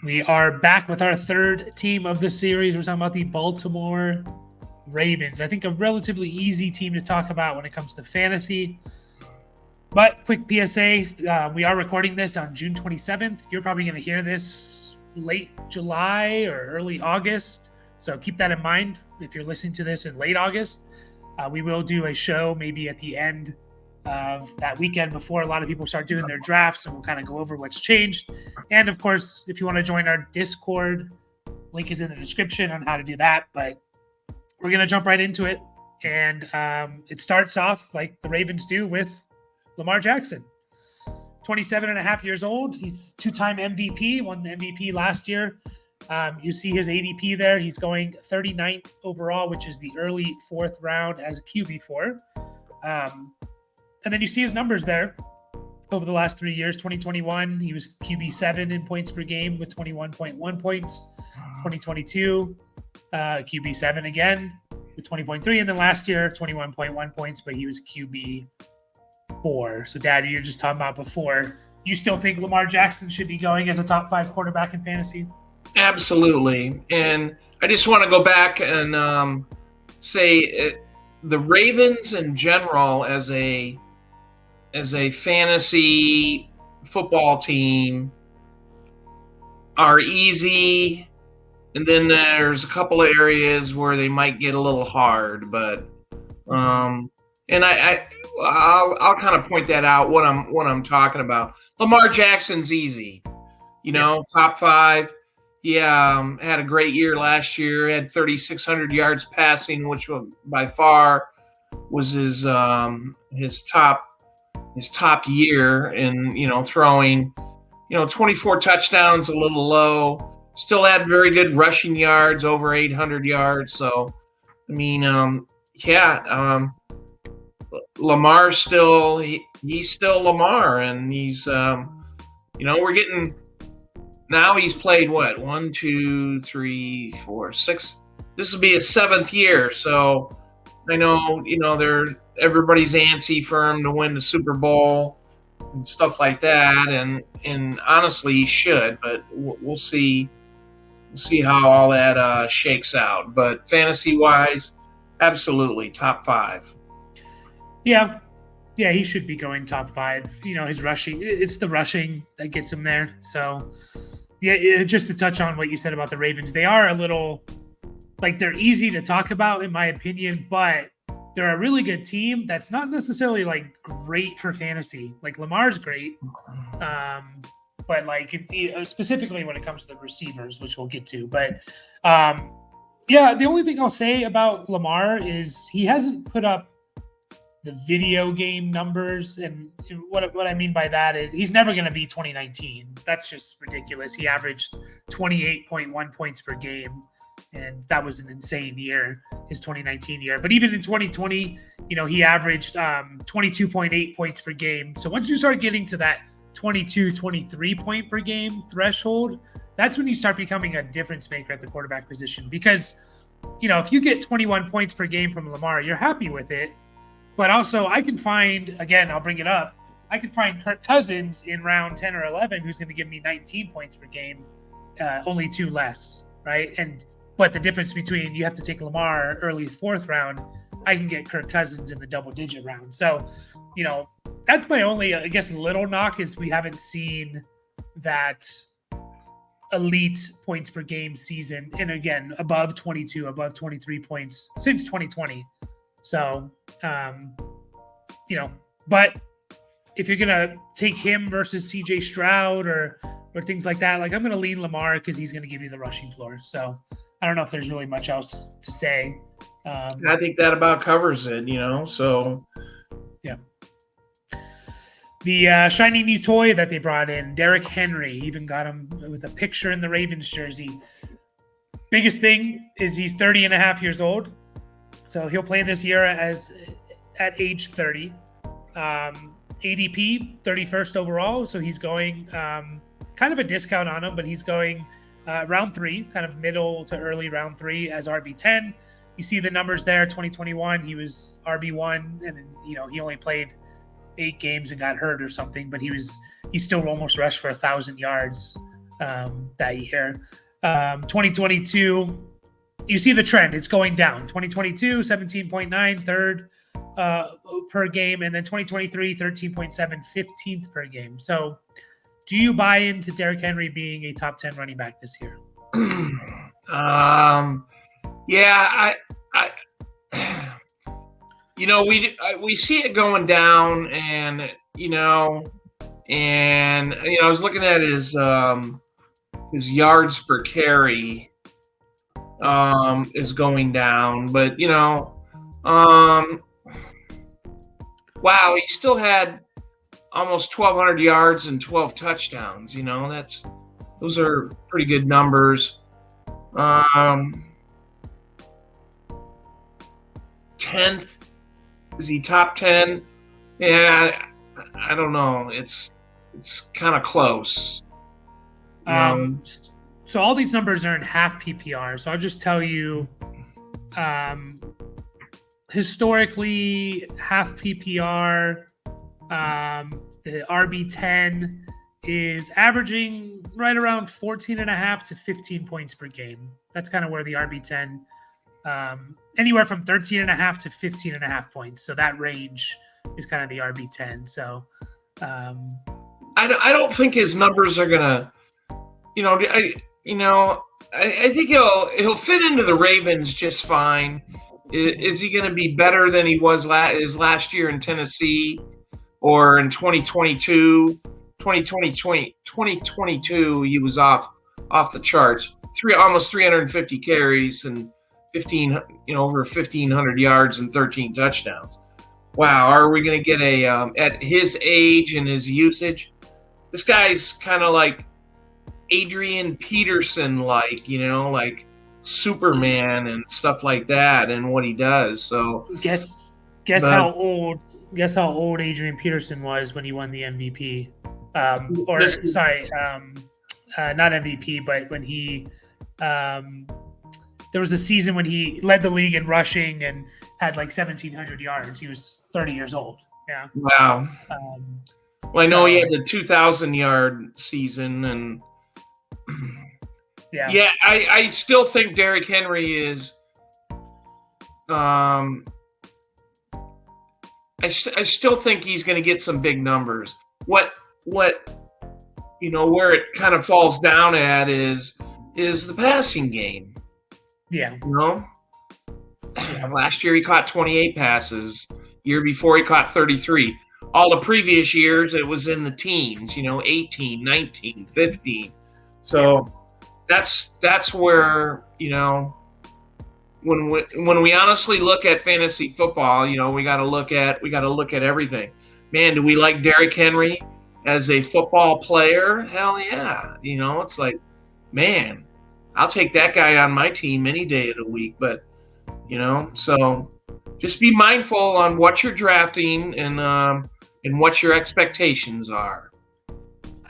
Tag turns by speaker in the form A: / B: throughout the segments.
A: We are back with our third team of the series. We're talking about the Baltimore Ravens. I think a relatively easy team to talk about when it comes to fantasy. But quick PSA, we are recording this on June 27th. You're probably going to hear this late July or early August. So keep that in mind if you're listening to this in late August. We will do a show maybe at the end of that weekend before a lot of people start doing their drafts, and we'll kind of go over what's changed. And of course, if you want to join our Discord, link is in the description on how to do that. But we're going to jump right into it. And it starts off like the Ravens do with Lamar Jackson. 27 and a half years old. He's two-time MVP, won the MVP last year. You see his ADP there. He's going 39th overall, which is the early fourth round as a QB4. And then you see his numbers there over the last 3 years. 2021, he was QB7 in points per game with 21.1 points. 2022, QB7 again with 20.3. And then last year, 21.1 points, but he was QB4. So, Dad, you're just talking about before. You still think Lamar Jackson should be going as a top 5 quarterback in fantasy?
B: Absolutely. And I just want to go back and say the Ravens in general as a fantasy football team are easy, and then there's a couple of areas where they might get a little hard, but and I'll kind of point that out what I'm talking about. Lamar Jackson's easy, top 5. He had a great year last year. Had 3,600 yards passing, which by far was his top year. And throwing, 24 touchdowns, a little low. Still had very good rushing yards, over 800 yards. So, Lamar's he's still Lamar, and he's we're getting. Now he's played what? 1, 2, 3, 4, 6. This will be his 7th year, so I know everybody's antsy for him to win the Super Bowl and stuff like that, and honestly he should, but we'll see. We'll see how all that shakes out. But fantasy wise, absolutely top 5.
A: Yeah, he should be going top 5. His rushing, it's the rushing that gets him there. So, yeah, just to touch on what you said about the Ravens, they are a little, they're easy to talk about in my opinion, but they're a really good team that's not necessarily, great for fantasy. Lamar's great, but, specifically when it comes to the receivers, which we'll get to. But, the only thing I'll say about Lamar is he hasn't put up the video game numbers, and what I mean by that is he's never going to be 2019. That's just ridiculous. He averaged 28.1 points per game, and that was an insane year, his 2019 year. But even in 2020, he averaged 22.8 points per game. So once you start getting to that 22, 23 point per game threshold, that's when you start becoming a difference maker at the quarterback position. Because, if you get 21 points per game from Lamar, you're happy with it. But also, I can find, again, I'll bring it up, I can find Kirk Cousins in round 10 or 11 who's going to give me 19 points per game, only 2 less, right? But the difference between you have to take Lamar early 4th round, I can get Kirk Cousins in the double-digit round. So, that's my only, I guess, little knock is we haven't seen that elite points per game season, and again, above 22, above 23 points since 2020. So, but if you're going to take him versus CJ Stroud or things like that, I'm going to lean Lamar because he's going to give you the rushing floor. So I don't know if there's really much else to say.
B: I think that about covers it, so.
A: Yeah. The shiny new toy that they brought in, Derrick Henry, even got him with a picture in the Ravens jersey. Biggest thing is he's 30 and a half years old. So he'll play this year at age 30. ADP, 31st overall. So he's going kind of a discount on him, but he's going round 3, kind of middle to early round 3 as RB10. You see the numbers there. 2021, he was RB1, and then, he only played 8 games and got hurt or something, but he still almost rushed for 1,000 yards that year. 2022, you see the trend. It's going down. 2022, 17.9, third per game. And then 2023, 13.7, 15th per game. So do you buy into Derrick Henry being a top 10 running back this year?
B: Yeah, we see it going down, and I was looking at his yards per carry is going down, but wow, he still had almost 1,200 yards and 12 touchdowns. Those are pretty good numbers. 10th, is he top 10? Yeah, I don't know. It's kind of close.
A: So all these numbers are in half PPR. So I'll just tell you, historically, half PPR, the RB10 is averaging right around 14.5 to 15 points per game. That's kind of where the RB10, anywhere from 13.5 to 15.5 points. So that range is kind of the RB10. So
B: I don't think his numbers are gonna, I think he'll fit into the Ravens just fine. Is he going to be better than he was last year in Tennessee or in 2022? 2022, he was off the charts. Almost 350 carries and over 1,500 yards and 13 touchdowns. Wow, are we going to get at his age and his usage? This guy's kind of like Adrian Peterson, like Superman and stuff like that, and what he does. So
A: guess how old Adrian Peterson was when he won the MVP. Not MVP, but when he there was a season when he led the league in rushing and had like 1,700 yards. He was 30 years old. Yeah.
B: Wow. Well, I know he had the 2,000-yard season, and yeah, I still think Derrick Henry is. I still think he's going to get some big numbers. What where it kind of falls down at is the passing game.
A: Yeah.
B: Last year he caught 28 passes. Year before he caught 33. All the previous years it was in the teens, 18, 19, 15. So that's where, when we honestly look at fantasy football, we got to look at everything. Man, do we like Derrick Henry as a football player? Hell yeah. It's like, man, I'll take that guy on my team any day of the week. But, so just be mindful on what you're drafting and what your expectations are.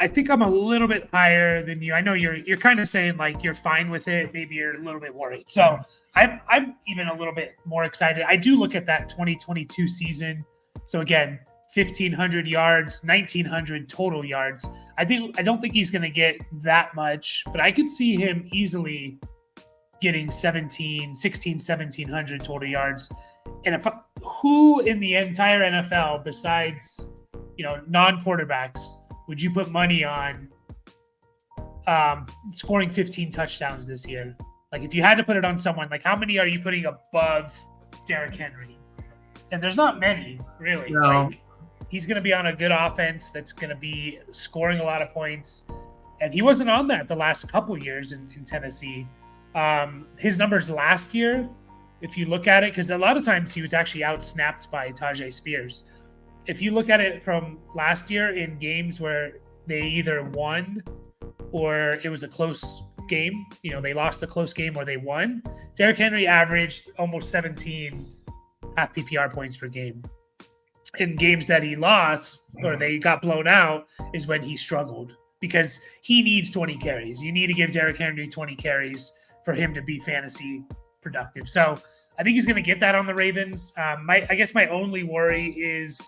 A: I think I'm a little bit higher than you. I know you're kind of saying like you're fine with it. Maybe you're a little bit worried. So I'm even a little bit more excited. I do look at that 2022 season. So again, 1,500 yards, 1,900 total yards. I don't think he's going to get that much, but I could see him easily getting 1,700 total yards. And who in the entire NFL besides, non-quarterbacks would you put money on scoring 15 touchdowns this year? Like if you had to put it on someone, like how many are you putting above Derrick Henry? And there's not many, really.
B: No.
A: Like he's going to be on a good offense that's going to be scoring a lot of points. And he wasn't on that the last couple years in Tennessee. His numbers last year, if you look at it, because a lot of times he was actually out-snapped by Tajay Spears. If you look at it from last year in games where they either won or it was a close game, they lost a close game or they won, Derrick Henry averaged almost 17 half PPR points per game. In games that he lost or they got blown out is when he struggled because he needs 20 carries. You need to give Derrick Henry 20 carries for him to be fantasy productive. So I think he's going to get that on the Ravens. I guess my only worry is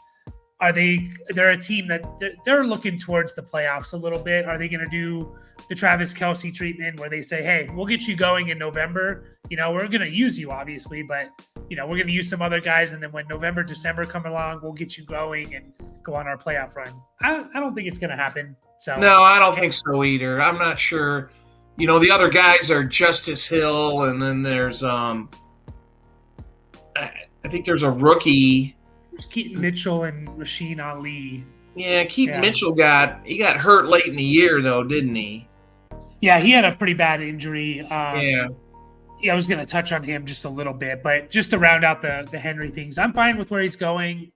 A: they're a team that they're looking towards the playoffs a little bit. Are they going to do the Travis Kelce treatment where they say, hey, we'll get you going in November. We're going to use you, obviously, but, we're going to use some other guys. And then when November, December come along, we'll get you going and go on our playoff run. I don't think it's going to happen. So
B: No, I don't think so either. I'm not sure. The other guys are Justice Hill, and then there's I think there's a rookie.
A: There's Keaton Mitchell and Rasheen Ali.
B: Yeah, Keaton Mitchell got hurt late in the year, though, didn't he?
A: Yeah, he had a pretty bad injury.
B: Yeah,
A: I was going to touch on him just a little bit, but just to round out the Henry things, I'm fine with where he's going.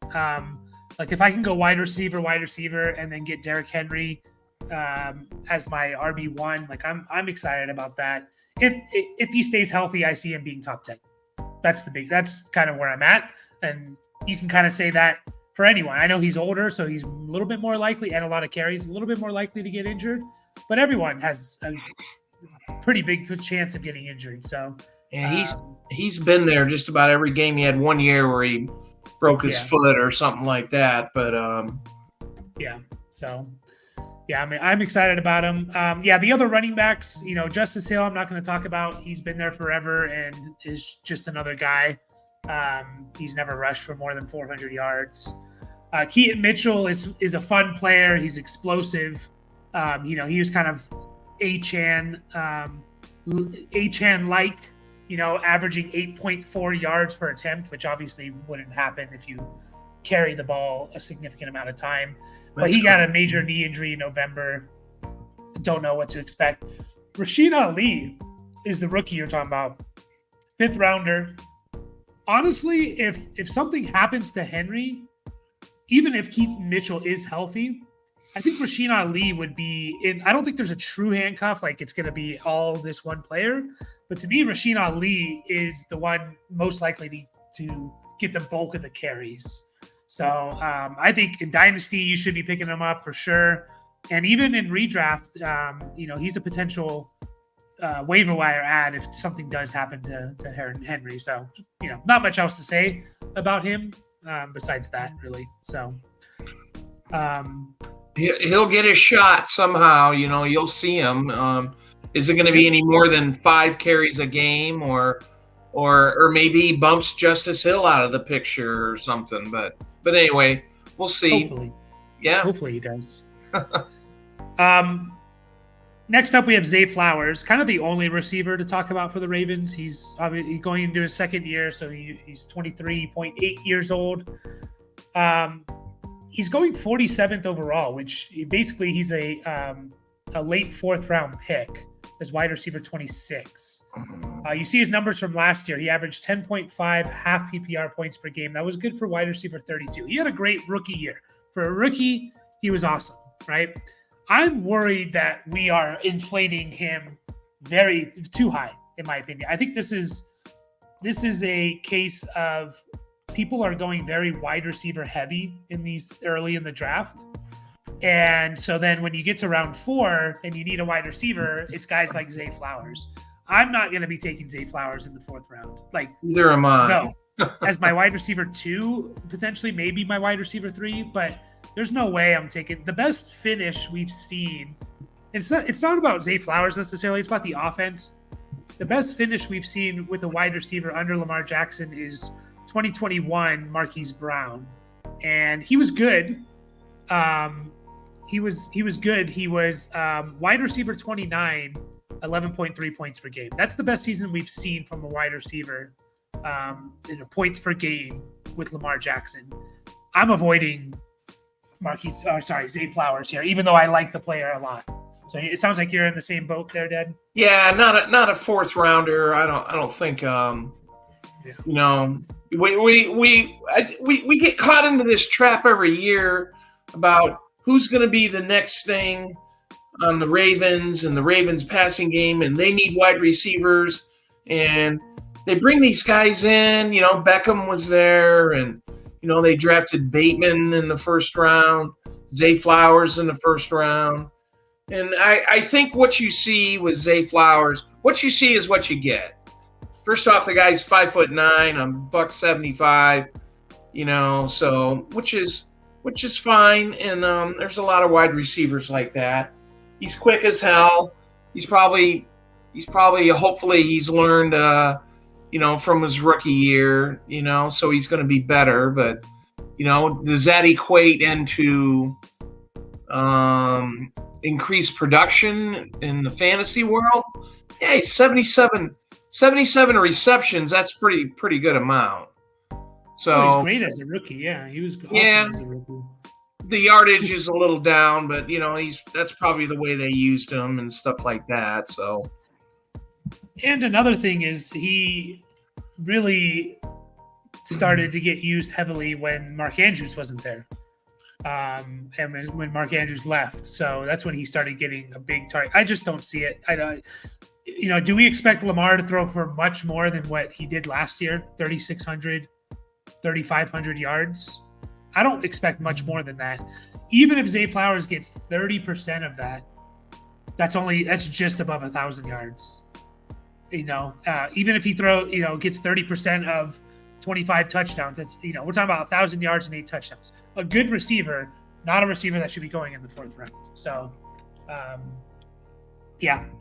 A: Like if I can go wide receiver, and then get Derrick Henry as my RB1, like I'm excited about that. If he stays healthy, I see him being top 10. That's kind of where I'm at, and you can kind of say that for anyone. I know he's older, so he's a little bit more likely, and a lot of carries, a little bit more likely to get injured. But everyone has a pretty big chance of getting injured. So
B: yeah, he's been there just about every game. He had 1 year where he broke his foot or something like that. But
A: I mean, I'm excited about him. The other running backs, Justice Hill, I'm not going to talk about. He's been there forever and is just another guy. He's never rushed for more than 400 yards. Keaton Mitchell is a fun player. He's explosive. He was kind of Achane like, averaging 8.4 yards per attempt, which obviously wouldn't happen if you carry the ball a significant amount of time. But he got a major knee injury in November. Don't know what to expect. Rasheen Ali is the rookie you're talking about. 5th rounder. Honestly, if something happens to Henry, even if Keaton Mitchell is healthy, I think Rasheen Ali would be in. I don't think there's a true handcuff, like it's going to be all this one player. But to me, Rasheen Ali is the one most likely to get the bulk of the carries. So I think in Dynasty, you should be picking him up for sure. And even in redraft, he's a potential waiver wire ad if something does happen to Henry. So, not much else to say about him besides that, really. So
B: he'll get a shot somehow. You'll see him. Is it going to be any more than 5 carries a game, or maybe he bumps Justice Hill out of the picture or something? But anyway, we'll see.
A: Hopefully.
B: Yeah.
A: Hopefully he does. Next up, we have Zay Flowers, kind of the only receiver to talk about for the Ravens. He's obviously going into his 2nd year, so he's 23.8 years old. He's going 47th overall, which basically he's a late 4th round pick as wide receiver 26. You see his numbers from last year. He averaged 10.5 half PPR points per game. That was good for wide receiver 32. He had a great rookie year. For a rookie, he was awesome, right? I'm worried that we are inflating him too high, in my opinion. I think this is a case of people are going very wide receiver heavy early in the draft. And so then when you get to round 4 and you need a wide receiver, it's guys like Zay Flowers. I'm not going to be taking Zay Flowers in the 4th round.
B: Neither am I.
A: No, as my wide receiver 2, potentially maybe my wide receiver 3, but there's no way I'm taking the best finish we've seen. It's not about Zay Flowers necessarily. It's about the offense. The best finish we've seen with a wide receiver under Lamar Jackson is 2021 Marquise Brown, and he was good. He was good. He was wide receiver 29, 11.3 points per game. That's the best season we've seen from a wide receiver in points per game with Lamar Jackson. I'm avoiding Zay Flowers here, even though I like the player a lot. So it sounds like you're in the same boat there, Dad.
B: Yeah, not a 4th rounder. I don't think. We get caught into this trap every year about who's going to be the next thing on the Ravens and the Ravens passing game, and they need wide receivers, and they bring these guys in. Beckham was there, and they drafted Bateman in the 1st round, Zay Flowers in the 1st round. And I think what you see with Zay Flowers, what you see is what you get. First off, the guy's 5'9", I'm $175, so which is which is fine. And there's a lot of wide receivers like that. He's quick as hell. He's probably hopefully he's learned from his rookie year, so he's going to be better. But does that equate into increased production in the fantasy world? Yeah, he's 77 receptions. That's pretty good amount. So
A: he's great as a rookie. Yeah, he was awesome as a rookie.
B: The yardage is a little down, but that's probably the way they used him and stuff like that. So,
A: and another thing is he really started to get used heavily when Mark Andrews wasn't there, and when Mark Andrews left. So that's when he started getting a big target. I just don't see it. I don't. Do we expect Lamar to throw for much more than what he did last year? 3,600, 3,500 yards. I don't expect much more than that. Even if Zay Flowers gets 30% of that, that's just above 1,000 yards. Even if he gets 30% of 25 touchdowns, that's we're talking about 1,000 yards and 8 touchdowns. A good receiver, not a receiver that should be going in the 4th round. So,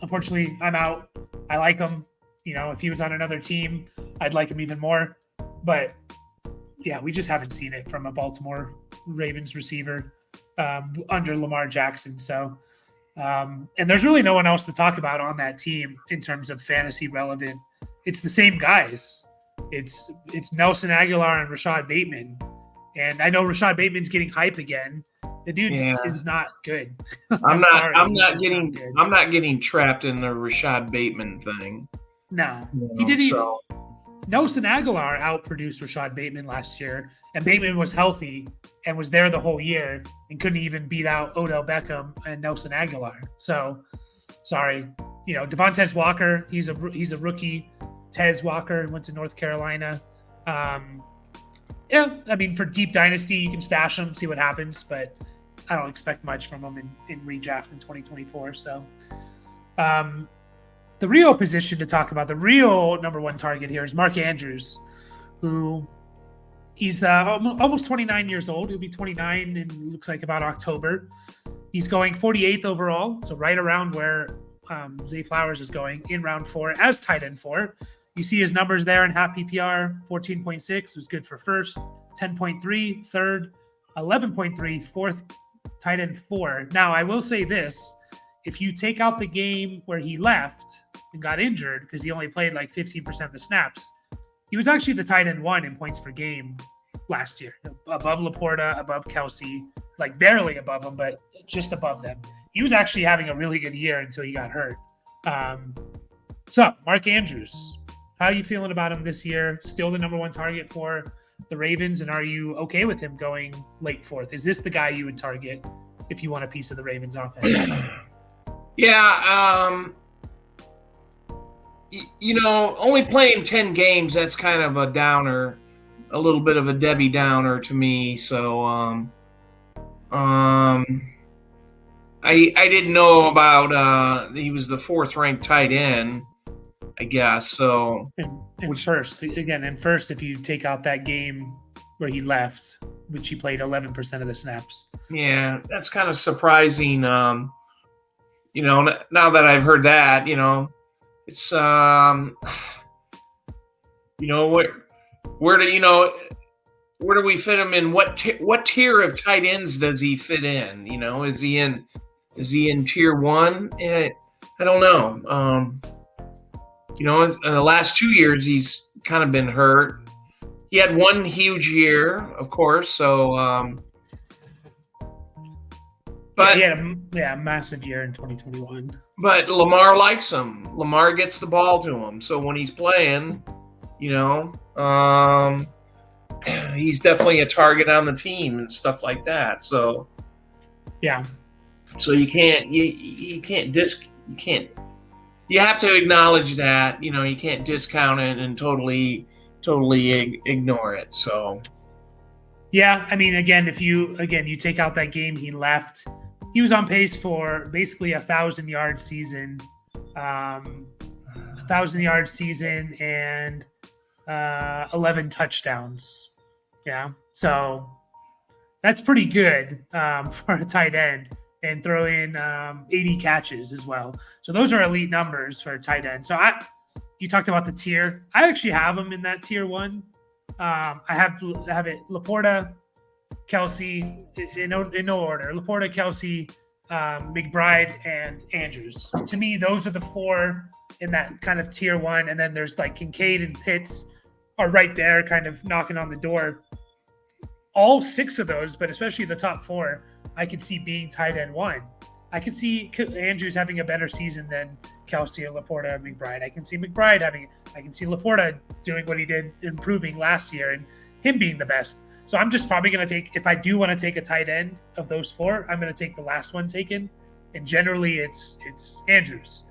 A: unfortunately, I'm out. I like him. If he was on another team, I'd like him even more. But yeah, we just haven't seen it from a Baltimore Ravens receiver under Lamar Jackson. So, and there's really no one else to talk about on that team in terms of fantasy relevant. It's the same guys. It's Nelson Aguilar and Rashad Bateman. And I know Rashad Bateman's getting hype again. The dude is not good.
B: I'm not getting trapped in the Rashad Bateman thing.
A: No, he didn't even. Nelson Aguilar outproduced Rashad Bateman last year, and Bateman was healthy and was there the whole year and couldn't even beat out Odell Beckham and Nelson Aguilar. So, sorry, Devontae Walker, he's a rookie. Tez Walker went to North Carolina. For deep dynasty, you can stash him, see what happens, but I don't expect much from him in redraft in 2024. So, the real position to talk about, the real number one target here is Mark Andrews, who he's almost 29 years old. He'll be 29 in looks like about October. He's going 48th overall, so right around where Zay Flowers is going in round 4 as tight end 4. You see his numbers there in half PPR, 14.6 was good for first, 10.3 third, 11.3 fourth, tight end 4. Now, I will say this. If you take out the game where he left and got injured because he only played like 15% of the snaps, he was actually the tight end 1 in points per game last year, above Laporta, above Kelsey, like barely above him, but just above them. He was actually having a really good year until he got hurt. So, Mark Andrews, how are you feeling about him this year? Still the number one target for the Ravens, and are you okay with him going late 4th? Is this the guy you would target if you want a piece of the Ravens offense?
B: Yeah, only playing 10 games, that's kind of a downer, a little bit of a Debbie Downer to me. So, I didn't know about he was the 4th ranked tight end, I guess. So,
A: first, if you take out that game where he left, which he played 11% of the snaps.
B: Yeah, that's kind of surprising. Now that I've heard that, it's where do we fit him in? What tier of tight ends does he fit in? Is he in tier 1? I don't know. In the last 2 years he's kind of been hurt. He had one huge year, of course. So, but
A: he had a massive year in 2021.
B: But Lamar likes him. Lamar gets the ball to him. So when he's playing, he's definitely a target on the team and stuff like that. So
A: yeah.
B: So you have to acknowledge that, you can't discount it and totally ignore it. So
A: yeah, again, if you take out that game he left, he was on pace for basically 1,000-yard season, and 11 touchdowns. Yeah. So That's pretty good for a tight end, and throw in 80 catches as well. So those are elite numbers for a tight end. So you talked about the tier. I actually have them in that tier one. I have it Laporta, Kelsey in no order. Laporta, Kelsey, McBride, and Andrews. To me, those are the four in that kind of tier one. And then there's like Kincaid and Pitts are right there, kind of knocking on the door. All six of those, but especially the top four, I could see being tight end one. I could see Andrews having a better season than Kelsey and Laporta and McBride. I can see Laporta doing what he did, improving last year, and him being the best. So I'm just probably going to take, if I do want to take a tight end of those four, I'm going to take the last one taken. And generally it's Andrews.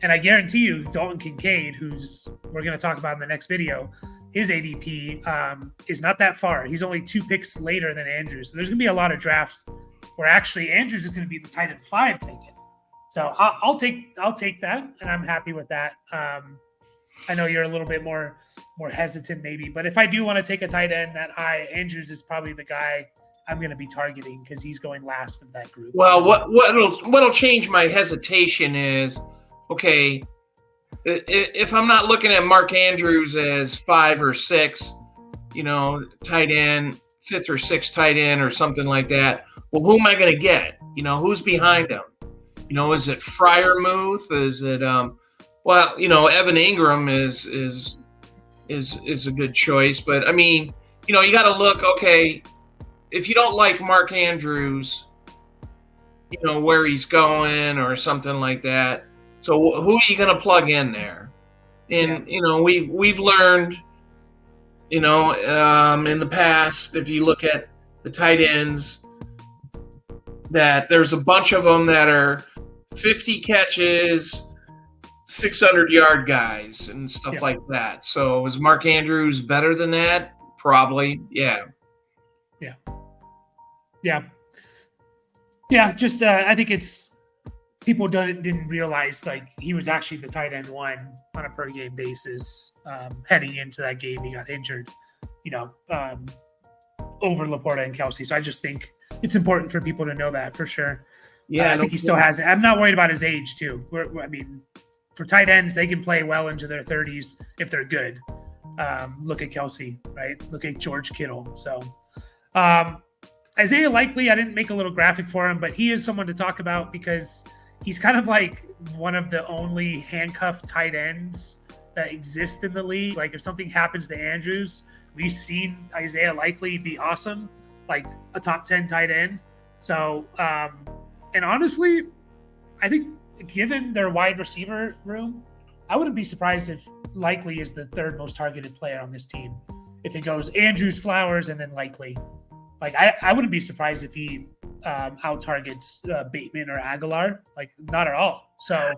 A: And I guarantee you, Dalton Kincaid, who's we're going to talk about in the next video, his ADP is not that far. He's only 2 picks later than Andrews. So there's going to be a lot of drafts where actually Andrews is going to be the tight end 5 taken. So I'll take that, and I'm happy with that. I know you're a little bit more hesitant maybe, but if I do want to take a tight end that high, Andrews is probably the guy I'm going to be targeting because he's going last of that group.
B: Well, what'll change my hesitation is, okay, if I'm not looking at Mark Andrews as 5 or 6, tight end, 5th or 6th tight end or something like that, well, who am I going to get? Who's behind him? Is it Freiermuth? Is it Evan Ingram is a good choice, but I mean, you got to look. Okay, if you don't like Mark Andrews, where he's going or something like that. So who are you going to plug in there? And we've learned, in the past, if you look at the tight ends, that there's a bunch of them that are 50 catches, 600-yard guys and stuff like that. So is Mark Andrews better than that? Probably, yeah.
A: Just I think it's people didn't realize like he was actually the tight end 1 on a per game basis heading into that game. He got injured, over Laporta and Kelsey. So I just think it's important for people to know that for sure. Yeah, I think he still has it. I'm not worried about his age too. For tight ends, they can play well into their 30s if they're good. Look at Kelsey, right? Look at George Kittle. So Isaiah Likely, I didn't make a little graphic for him, but he is someone to talk about because he's kind of like one of the only handcuffed tight ends that exist in the league. Like if something happens to Andrews, we've seen Isaiah Likely be awesome, like a top 10 tight end. So, and honestly, I think given their wide receiver room, I wouldn't be surprised if Likely is the 3rd most targeted player on this team. If it goes Andrews, Flowers, and then Likely. Like I wouldn't be surprised if he out targets Bateman or Aguilar. Like not at all. So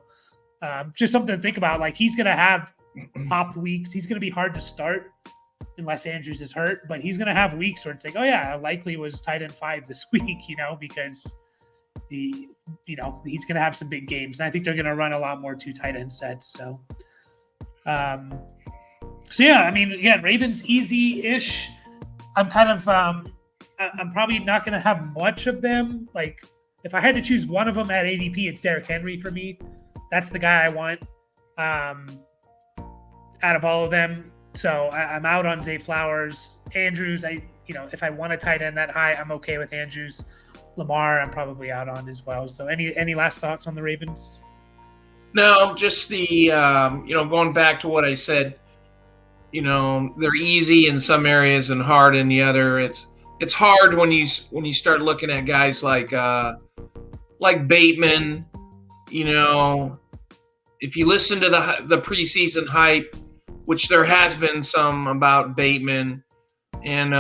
A: just something to think about. Like he's going to have pop weeks. He's going to be hard to start unless Andrews is hurt, but he's going to have weeks where it's like, oh yeah, Likely was tight end 5 this week, because he's going to have some big games. And I think they're going to run a lot more 2 tight end sets. So, again, Ravens easy-ish. I'm kind of, I'm probably not going to have much of them. Like if I had to choose one of them at ADP, it's Derrick Henry for me. That's the guy I want out of all of them. So I'm out on Zay Flowers. Andrews, if I want a tight end that high, I'm okay with Andrews. Lamar, I'm probably out on as well. So any last thoughts on the Ravens?
B: No, just the going back to what I said. They're easy in some areas and hard in the other. It's hard when you start looking at guys like Bateman. If you listen to the preseason hype, which there has been some about Bateman, and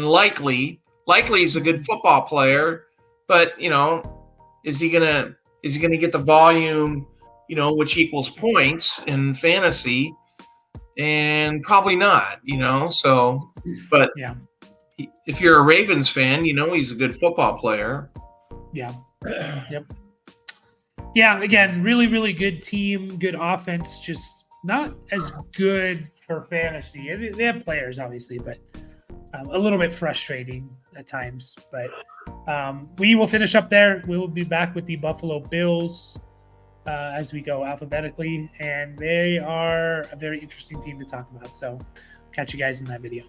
B: Likely is a good football player, but is he gonna get the volume, which equals points in fantasy? And probably not, So, but
A: yeah,
B: if you're a Ravens fan, he's a good football player.
A: Yeah. Yep. Yeah. Again, really, really good team, good offense. Just not as good for fantasy. They have players, obviously, but a little bit frustrating at times. But we will finish up there. We will be back with the Buffalo Bills as we go alphabetically, and they are a very interesting team to talk about. So catch you guys in that video.